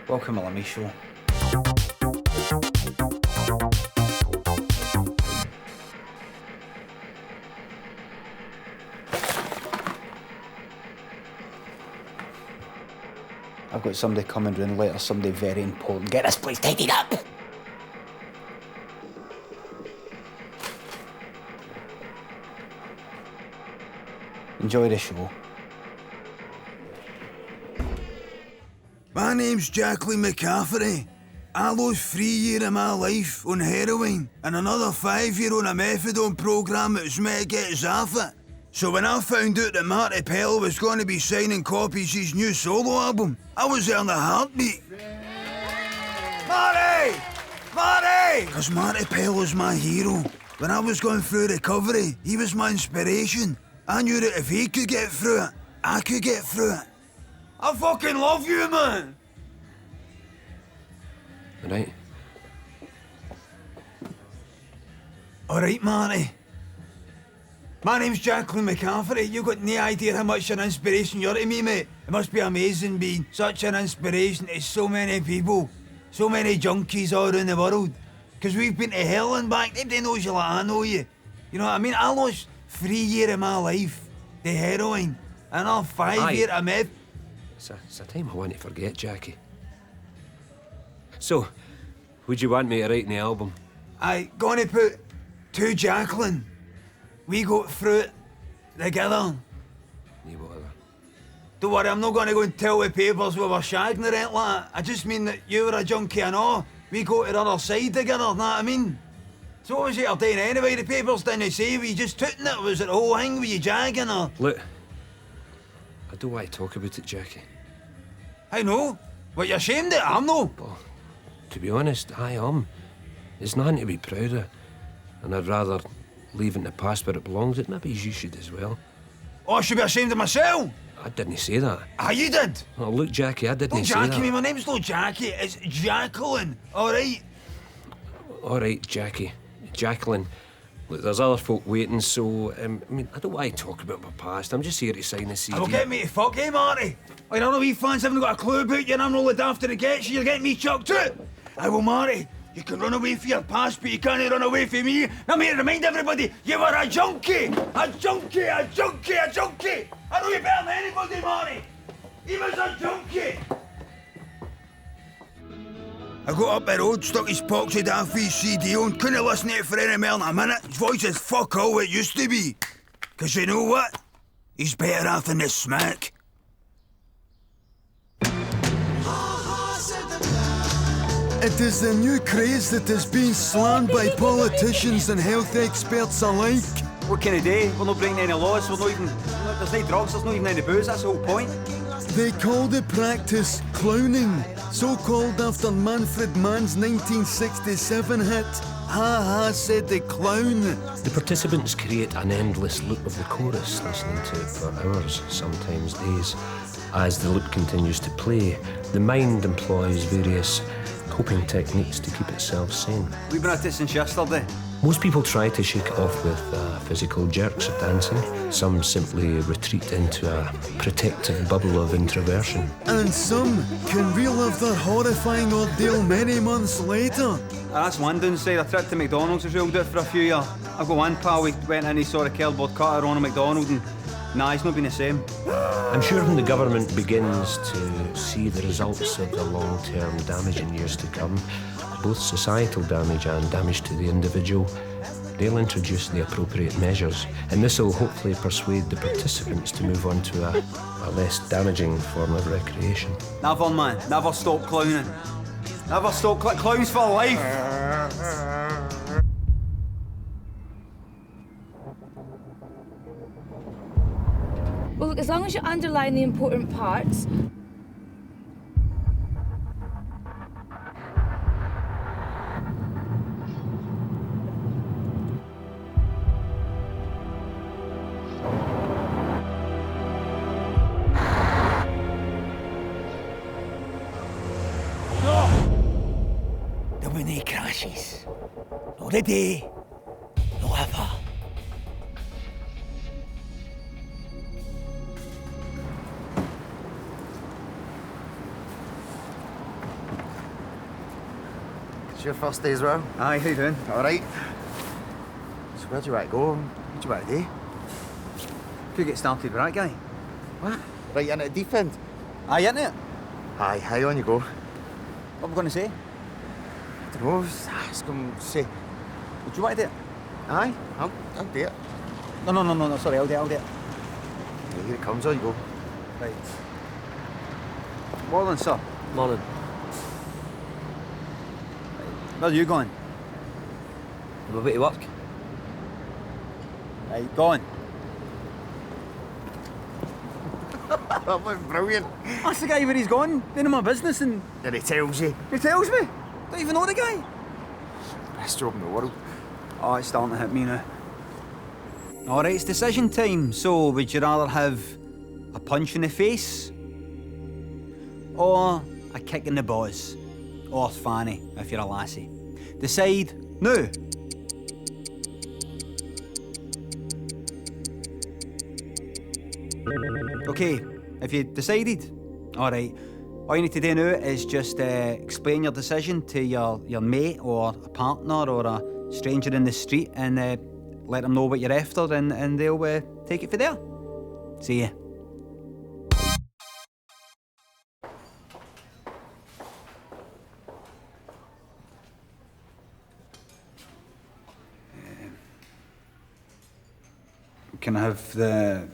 Welcome to my show. I've got somebody coming round later, somebody very important. Get this place tidied up! Enjoy the show. My name's Jacqueline McCafferty. I lost 3 years of my life on heroin and another 5 years on a methadone programme that was meant to get us off it. So when I found out that Marty Pell was going to be signing copies of his new solo album, I was there in a heartbeat. Marty! Marty! Because Marty Pell was my hero. When I was going through recovery, he was my inspiration. I knew that if he could get through it, I could get through it. I fucking love you, man! Right. Alright, Marty. My name's Jacqueline McCafferty. You've got no idea how much an inspiration you're to me, mate. It must be amazing being such an inspiration to so many people, so many junkies all around the world. Because we've been to hell and back. Nobody knows you like I know you. You know what I mean? I lost 3 years of my life to heroin, another 5 years of meth. It's a time I want to forget, Jackie. So, would you want me to write the album? I gonna put to Jacqueline. We go through it together. No bother. Don't worry, I'm not gonna go and tell the papers we were shagging or anything like that. I just mean that you were a junkie and all. We go to the other side together, know what I mean? So what was it you're doing anyway? The papers didn't say, were you just tooting it? Was it the whole thing? Were you jagging or? Look, I don't want to talk about it, Jackie. I know. What, you're ashamed of it? I'm no. Well, to be honest, I am. It's nothing to be proud of. And I'd rather leave it in the past where it belongs. It maybe you should as well. Oh, I should be ashamed of myself? I didn't say that. Ah, you did? Oh, look, Jackie, I didn't Don't say that. Jackie me, my name's not Jackie, it's Jacqueline, alright? All right, Jackie. Jacqueline. Look, there's other folk waiting, so, I mean, I don't want to talk about my past. I'm just here to sign the CD. It'll get me to fuck, eh, Marty? I don't know, we fans haven't got a clue about you and I'm not looked after the gets you, you're getting me chucked out. I will, Marty. You can run away from your past, but you can't run away from me. I'm here to remind everybody, you were a junkie! A junkie, a junkie, a junkie! I know you better than anybody, Marty! He was a junkie! I got up the road, stuck his pocket off his CD on, couldn't listen to it for any more than a minute. His voice is fuck all what it used to be. 'Cause you know what? He's better off than the smack. It is the new craze that is being slammed by politicians and health experts alike. What can I do? We're not breaking any laws, there's no drugs, there's not even any booze, that's the whole point. They call the practice clowning, so called after Manfred Mann's 1967 hit, Ha Ha Said the Clown. The participants create an endless loop of the chorus, listening to it for hours, sometimes days. As the loop continues to play, the mind employs various coping techniques to keep itself sane. We've been at this since yesterday. Most people try to shake it off with physical jerks of dancing. Some simply retreat into a protective bubble of introversion. And some can relive their horrifying ordeal many months later. That's one downside. A trip to McDonald's was ruled out for a few years. I've got one pal, we went in, he saw a cardboard cutter on a McDonald's and nah, he's not been the same. I'm sure when the government begins to see the results of the long-term damage in years to come, both societal damage and damage to the individual, they'll introduce the appropriate measures, and this will hopefully persuade the participants to move on to a less damaging form of recreation. Never, man. Never stop clowning. Never stop clowns for life. Well, look, as long as you underline the important parts. There'll be no crashes. No today. No ever. It's your first day as well. Aye, how you doing? All right. So where do you want to go? What do you want to do? If you get started with that guy. What? Right into the deep end? Aye, isn't it? Aye, how on you go? What are we going to say? I don't know, just ask him, say. Would you want to do it? Aye, I'll do it. No, sorry, I'll do it. Yeah, here it comes, on you go. Right. Morning, sir. Morning. Where are you going? I'm away to work. Right, go on. That was brilliant. That's the guy where he's gone. None of my business, and And he tells you, he tells me. Don't even know the guy. best job in the world. Oh, it's starting to hit me now. All right, it's decision time. So, would you rather have a punch in the face or a kick in the balls? Or fanny, if you're a lassie. Decide now. Okay, if you decided, all right. All you need to do now is just explain your decision to your mate or a partner or a stranger in the street and let them know what you're after and they'll take it from there. See ya. Can I have the...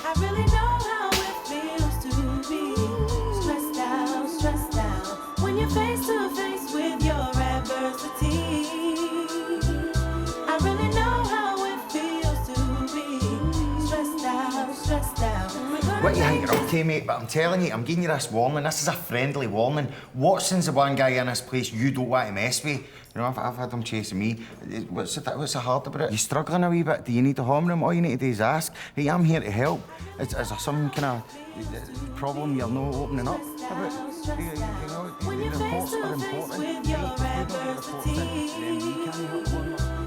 I really know how it feels to be stressed out when you're face to face with your adversity. I really know how it feels to be stressed out. What do you think you're up to, mate? But I'm telling you, I'm giving you this warning. This is a friendly warning. Watson's the one guy in this place you don't want to mess with. You know, I've had him chasing me. What's the hard about it? You struggling a wee bit? Do you need a home room? All you need to do is ask. Hey, I'm here to help. Is there some kind of problem you're not opening up about? You know, the reports are important. If we don't get reports in, then we can't help one another.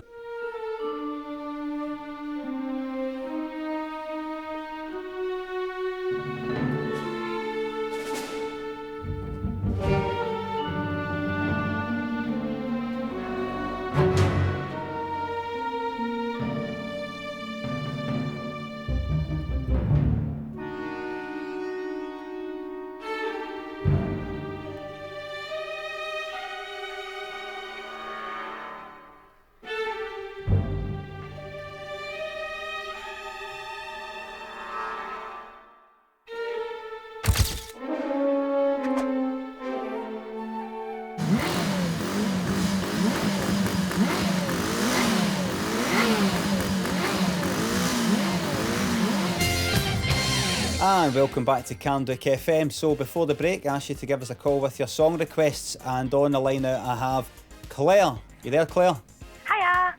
And welcome back to Carndwick FM. So before the break, I asked you to give us a call with your song requests, and on the line now I have Claire. You there, Claire? Hiya,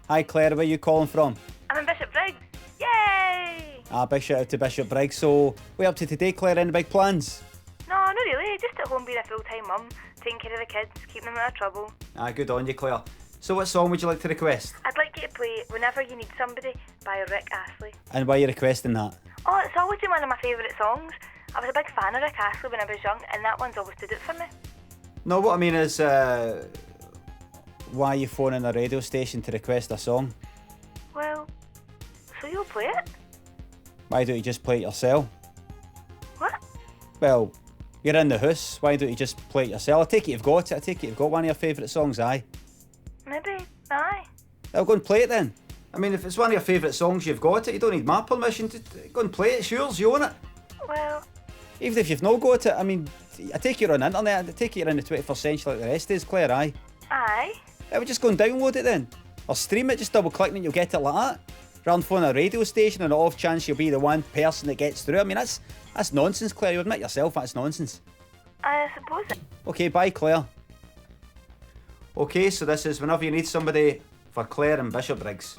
Hi Claire, where are you calling from? I'm in Bishop Briggs. Yay! Big shout out to Bishop Briggs. So, what are you up to today, Claire? Any big plans? No, not really. Just at home being a full-time mum, taking care of the kids, keeping them out of trouble. Good on you, Claire. So what song would you like to request? I'd like you to play Whenever You Need Somebody by Rick Astley. And why are you requesting that? Oh, it's always been one of my favourite songs. I was a big fan of Rick Astley when I was young, and that one's always stood out for me. No, what I mean is, why are you phoning a radio station to request a song? Well, so you'll play it? Why don't you just play it yourself? What? Well, you're in the house, why don't you just play it yourself? I take it you've got it, I take it you've got one of your favourite songs, aye? Maybe, aye. I'll go and play it then. I mean, if it's one of your favourite songs, you've got it, you don't need my permission to go and play it, it's yours, you own it. Well, Even if you've not got it, I mean, I take it you're on the internet, I take it you're in the 21st century like the rest is, Claire, aye? aye. I would just go and download it then. Or stream it, just double clicking and you'll get it like that. Rather than phoning a radio station on the off chance you'll be the one person that gets through. I mean, that's nonsense, Claire. You admit yourself that's nonsense. I suppose it. Okay, bye, Claire. Okay, so this is Whenever You Need Somebody for Claire and Bishop Briggs.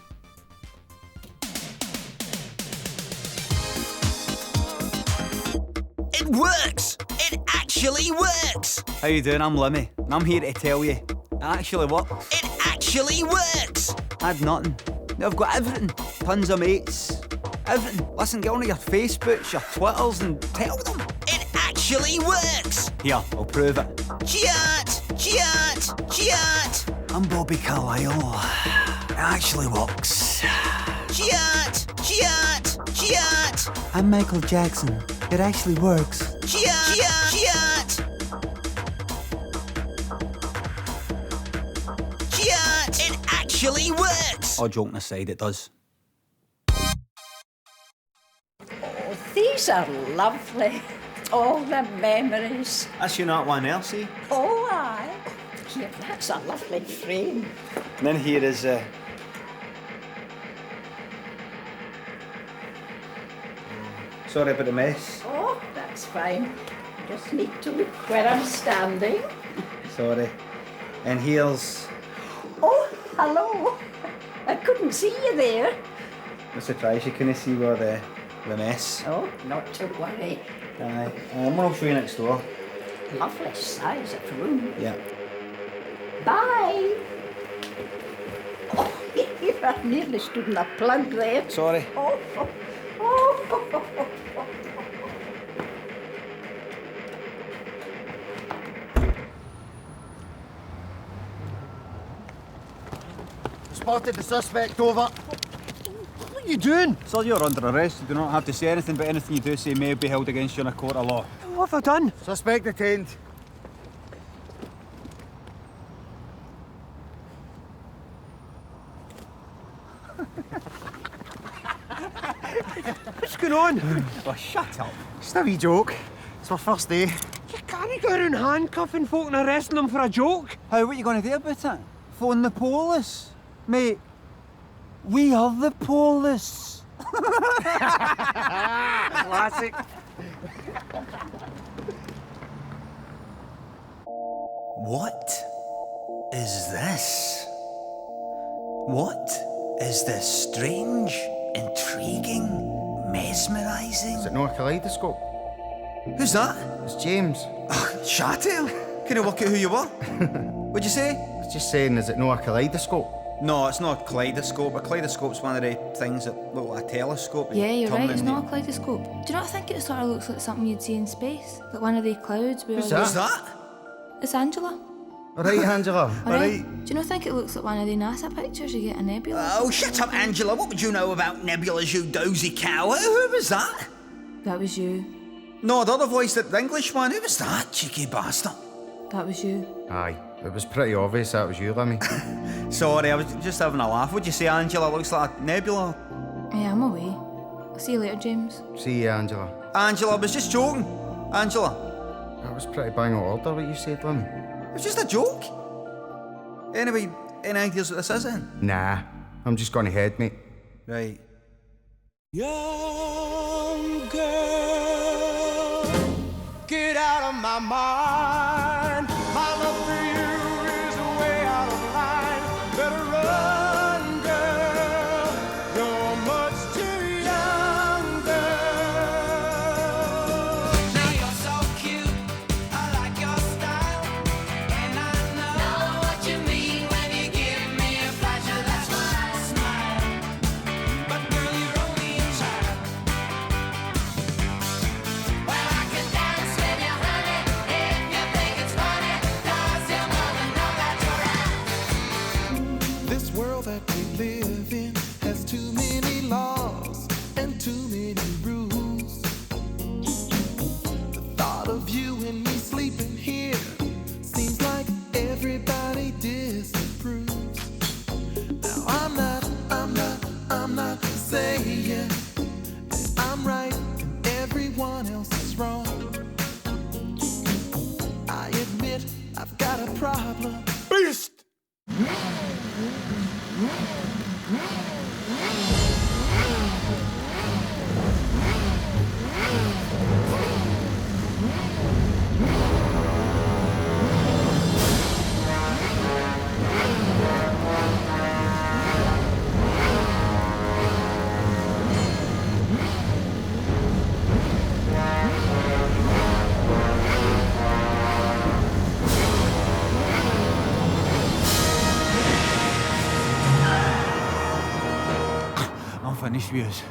works! It actually works! How you doing? I'm Limmy, and I'm here to tell you, it actually works. It actually works! I've nothing. I've got everything. Tons of mates. Everything. Listen, get onto your Facebooks, your Twitters, and tell them. It actually works! Here, I'll prove it. Chat! Chat! Chat! I'm Bobby Carlyle. It actually works. Chat! Chat! Chat! I'm Michael Jackson. It actually works. Chat! Chat! Chat! It actually works! All joking aside, it does. These are lovely. All the memories. That's you not one else, eh? Oh, aye. Here, that's a lovely frame. And then here is sorry about the mess. Oh, that's fine. Just need to look where I'm standing. Sorry. And here's Oh, hello. I couldn't see you there. a surprise. You couldn't see where the mess. Oh, not to worry. Aye. I'll show you next door. Lovely size of room. Yeah. Bye. Oh, I nearly stood in a plug there. Sorry. Oh, oh, oh. Spotted the suspect, over. What are you doing? Sir, you're under arrest. You do not have to say anything, but anything you do say may be held against you in a court of law. What have I done? Suspect detained. What's going on? Oh, shut up. Just a wee joke. It's our first day. You can't go around handcuffing folk and arresting them for a joke. How, what are you going to do about it? Phone the police? Mate, we are the police. Classic. What is this? What is this strange, intriguing, mesmerising? Is it not a kaleidoscope? Who's that? It's James. Shattail? Can I work out who you were? What'd you say? I was just saying, is it not a kaleidoscope? No, it's not a kaleidoscope. A kaleidoscope's one of the things that look like a telescope. Yeah, you're Turn right, them it's and not a kaleidoscope. Do you not think it sort of looks like something you'd see in space? Like one of the clouds where... Who's that? Who's that? It's Angela. All right, Angela. Alright. Do you not think it looks like one of the NASA pictures you get a nebula? Oh, shut up, Angela. What would you know about nebulas, you dozy cow? Who was that? That was you. No, the other voice, the English one. Who was that, cheeky bastard? That was you. Aye, it was pretty obvious that was you, Lemmy. Sorry, I was just having a laugh. What'd you say, Angela? Looks like a nebula. Yeah, I'm away. I'll see you later, James. See you, Angela. Angela, I was just joking. Angela, That was pretty bang on order what you said, Lemmy. it was just a joke. Anyway, any ideas what this is then? Nah, I'm just going ahead, mate. Right. Young girl, get out of my mind. My love for you is way out of line. Better run, girl. You're much too young, girl. Now you're so cute. I like your style, and I know what you mean when you give me a flash of that smile. But girl, you're only a child. Well, I can dance with you, honey, if you think it's funny, 'cause you'll never know that you're out. This world that we live in has too many laws and too many rules. The thought of you and me sleeping here seems like everybody disapproves. Now I'm not saying that I'm right and everyone else is wrong. I admit I've got a problem. Beast! finished with us.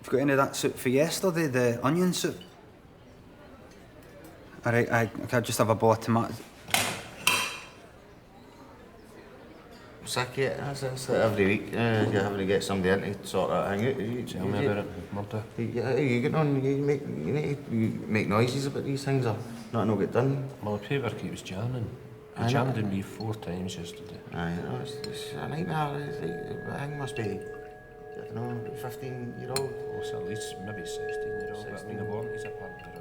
You've got any of that soup for yesterday, the onion soup? All right, I can just have a bowl of tomatoes. Sick, yeah, that's like every week. You're having to get somebody in to sort that thing out. Tell me about it, Murdo. You get on, you need to make noises about these things or nothing will get done. Well, the paper keeps jamming. I It jammed know. in me 4 times yesterday. Aye, no, it's a nightmare. It's like, the thing must be, I don't know, 15-year-old. Well, it's at least maybe 16-year-old. But I mean, the warranty's apparently running.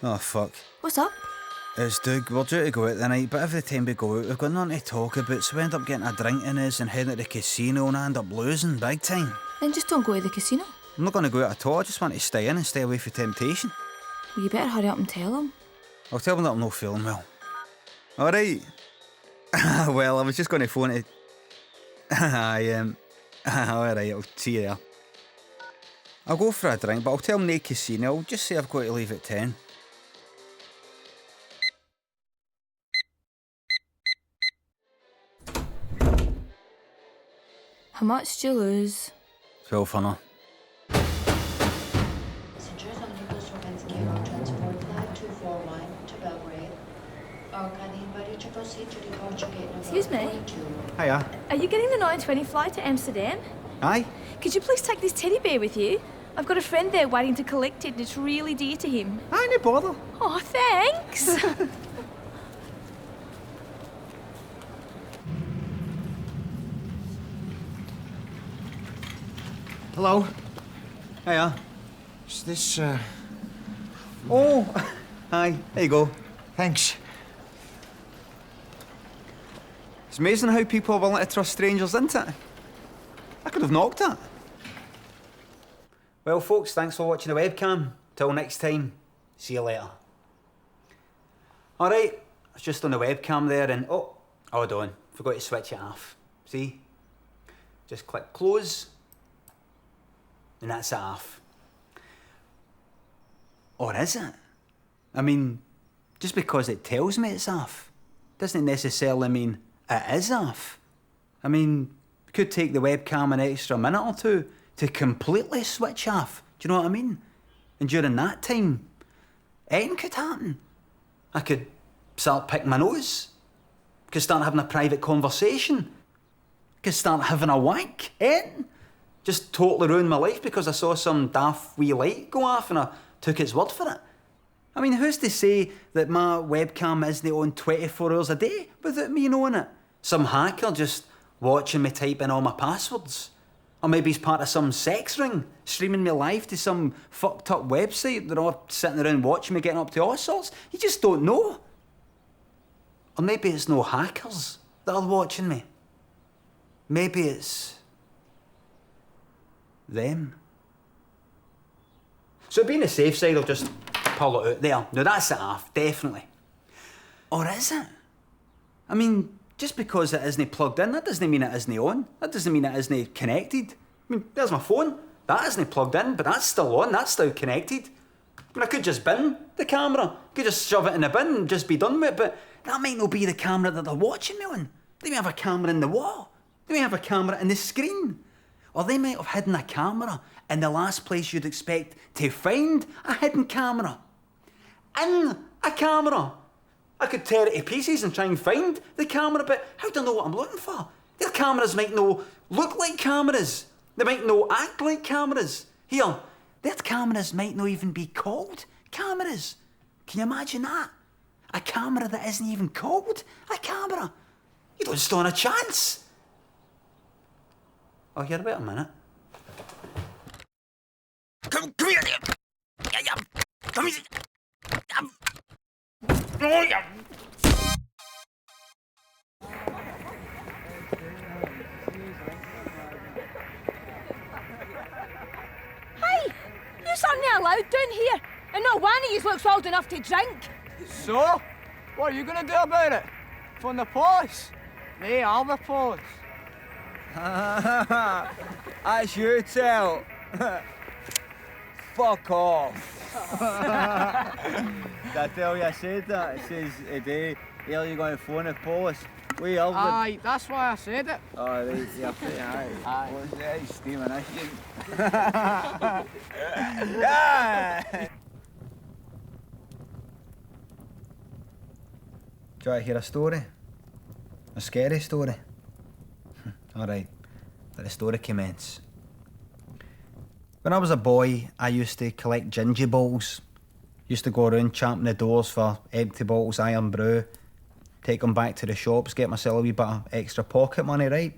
Oh, fuck. What's up? It's Doug. We're due to go out tonight, but every time we go out, we've got nothing to talk about, so we end up getting a drink in us and heading to the casino, and I end up losing big time. Then just don't go to the casino. I'm not going to go out at all. I just want to stay in and stay away from temptation. Well, you better hurry up and tell him. I'll tell them that I'm not feeling well. All right. Well, I was just going to phone it. All right, I'll see you there. I'll go for a drink, but I'll tell them no casino. I'll just say I've got to leave at 10. How much do you lose? 1200. Passengers on Nicholas Romanski are transport flight 241 to Belgrade. Are kindly invited to proceed to departure gate number Excuse me? 42. Hiya. Are you getting the 9:20 flight to Amsterdam? Aye? Could you please take this teddy bear with you? I've got a friend there waiting to collect it and it's really dear to him. Aye, no bother. Oh, thanks. Hello? Hiya. Is this, Oh, aye, there you go. Thanks. It's amazing how people are willing to trust strangers, isn't it? I could have knocked it. Well, folks, thanks for watching the webcam. Till next time, see you later. All right, it's just on the webcam there, and oh, hold on, forgot to switch it off. See? Just click close, and that's it off. Or is it? I mean, just because it tells me it's off, doesn't necessarily mean it is off. I mean, it could take the webcam an extra minute or two to completely switch off. Do you know what I mean? And during that time, anything could happen. I could start picking my nose, could start having a private conversation, could start having a wank, just totally ruin my life because I saw some daft wee light go off and I took its word for it. I mean, who's to say that my webcam isn't on 24 hours a day without me knowing it? Some hacker just watching me type in all my passwords. Or maybe he's part of some sex ring, streaming me live to some fucked up website. They're all sitting around watching me getting up to all sorts. You just don't know. Or maybe it's no hackers that are watching me. Maybe it's them. So being the safe side, I'll just pull it out there. Now that's it off, definitely. Or is it? I mean, just because it isn't plugged in, that doesn't mean it isn't on. That doesn't mean it isn't connected. I mean, there's my phone. That isn't plugged in, but that's still on, that's still connected. I mean, I could just bin the camera. I could just shove it in the bin and just be done with it, but that might not be the camera that they're watching me on. They may have a camera in the wall. They may have a camera in the screen. Or they might have hidden a camera in the last place you'd expect to find a hidden camera. In a camera. I could tear it to pieces and try and find the camera, but how do I know what I'm looking for? Their cameras might no look like cameras. They might no act like cameras. Here, their cameras might not even be called cameras. Can you imagine that? A camera that isn't even called a camera. You don't stand a chance. Oh, here, wait a minute. Come here. Come here. Oh, yeah. Hey, you're not allowed down here, and not one of you looks old enough to drink. So? What are you gonna do about it? Phone the police? Me, I'll the police. That's you tell. Fuck off. Did I tell you I said that? It says today, are you going to phone the police? We are. Aye, that's why I said it. Oh, right, yeah, aye. What's that? He's steaming this shit. Yeah! Do you want to hear a story? A scary story? Alright, let the story commence. When I was a boy, I used to collect ginger balls. Used to go around champing the doors for empty bottles, iron brew, take them back to the shops, get myself a wee bit of extra pocket money, right?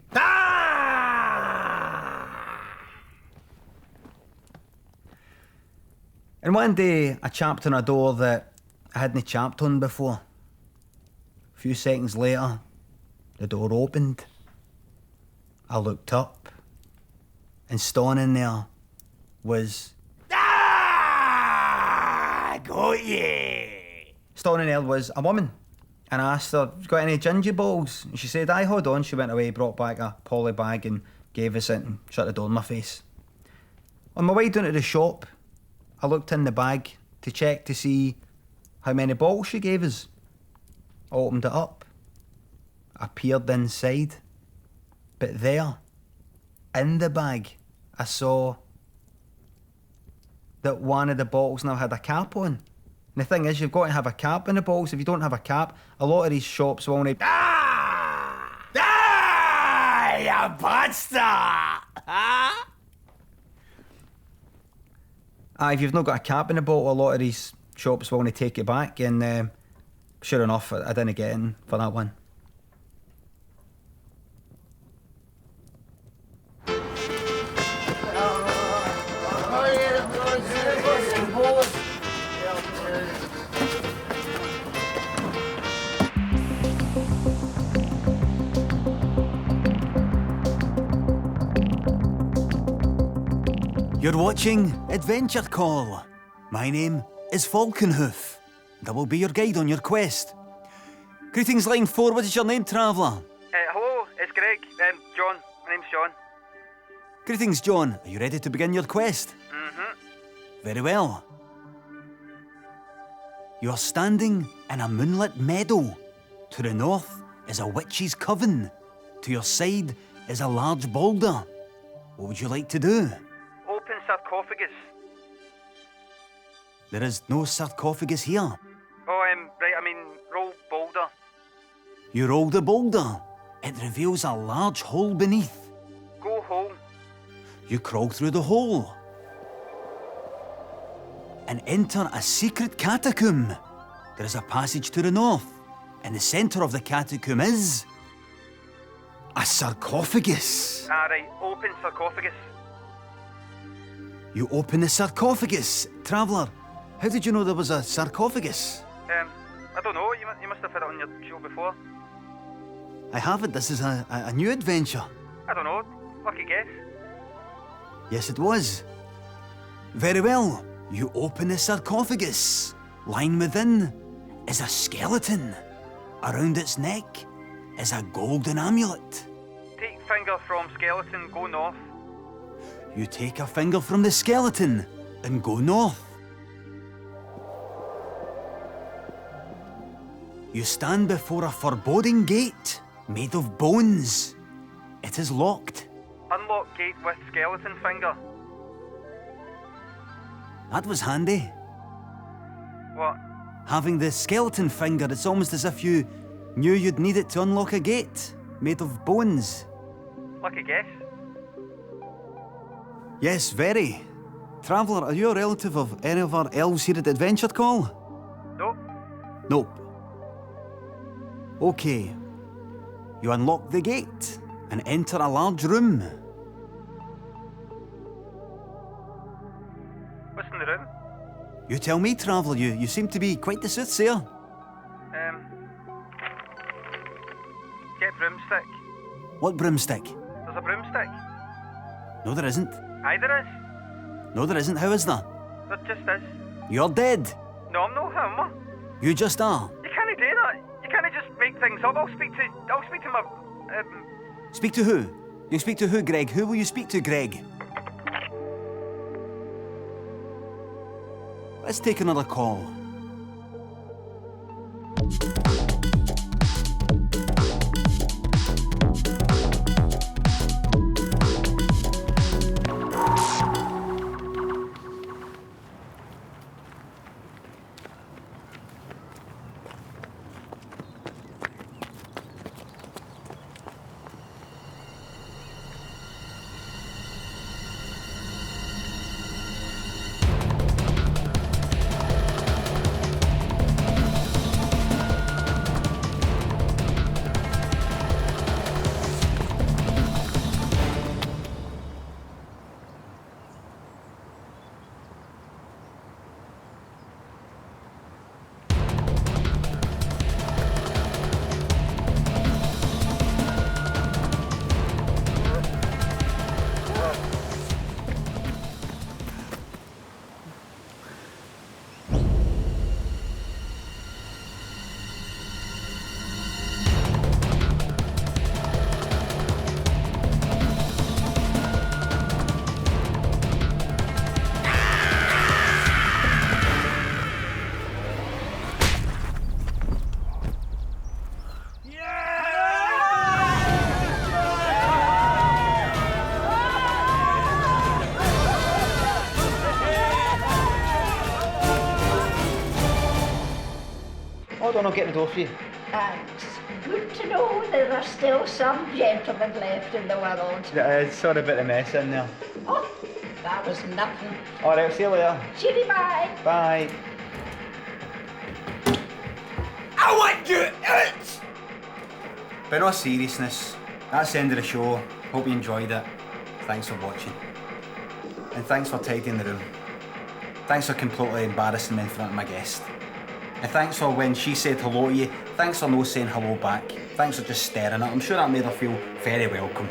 And one day, I champed on a door that I hadn't champed on before. A few seconds later, the door opened. I looked up, and standing there was... Got ye! Standing there was a woman, and I asked her, got any ginger balls? And she said, aye, hold on. She went away, brought back a poly bag and gave us it and shut the door in my face. On my way down to the shop, I looked in the bag to check to see how many balls she gave us. I opened it up. I peered inside. But there, in the bag, I saw that one of the bottles now had a cap on. And the thing is, you've got to have a cap in the bottles. If you don't have a cap, a lot of these shops will only... You bastard! Huh? If you've not got a cap in the bottle, a lot of these shops will only take it back. And sure enough, I didn't get in for that one. You're watching Adventure Call. My name is Falconhoof, and I will be your guide on your quest. Greetings, Line 4, what is your name, traveller? Hello, it's Greg. John. My name's John. Greetings, John. Are you ready to begin your quest? Mm-hmm. Very well. You are standing in a moonlit meadow. To the north is a witch's coven. To your side is a large boulder. What would you like to do? Open sarcophagus. There is no sarcophagus here. Oh, right, I mean, roll boulder. You roll the boulder. It reveals a large hole beneath. Go home. You crawl through the hole and enter a secret catacomb. There is a passage to the north. In the centre of the catacomb is a sarcophagus. Right, open sarcophagus. You open the sarcophagus. Traveller, how did you know there was a sarcophagus? I don't know, you must have had it on your show before. I haven't. This is a new adventure. I don't know, lucky guess. Yes, it was. Very well. You open the sarcophagus. Lying within is a skeleton. Around its neck is a golden amulet. Take finger from skeleton, go north. You take a finger from the skeleton and go north. You stand before a foreboding gate made of bones. It is locked. Unlock gate with skeleton finger. That was handy. What? Having the skeleton finger, it's almost as if you knew you'd need it to unlock a gate made of bones. Lucky guess. Yes, very. Traveller, are you a relative of any of our elves here at Adventure Call? Nope. Nope. Okay. You unlock the gate and enter a large room. What's in the room? You tell me, Traveller, you seem to be quite the soothsayer. Get broomstick. What broomstick? There's a broomstick. No, there isn't. Aye, there is. No, there isn't. How is that? There just is. You're dead. No, I'm not him. You just are. You can't do that. You can't just make things up. I'll speak to my... Speak to who? You speak to who, Greg? Who will you speak to, Greg? Let's take another call. Hold on, I'll get the door for you. Thanks. Good to know there are still some gentlemen left in the world. Sorry about the mess in there. Oh, that was nothing. All right, see you later. Cheery bye. Bye. I want you out! But in all seriousness, that's the end of the show. Hope you enjoyed it. Thanks for watching. And thanks for tidying the room. Thanks for completely embarrassing me in front of my guest. And thanks for when she said hello to you, thanks for no saying hello back. Thanks for just staring at her. I'm sure that made her feel very welcome.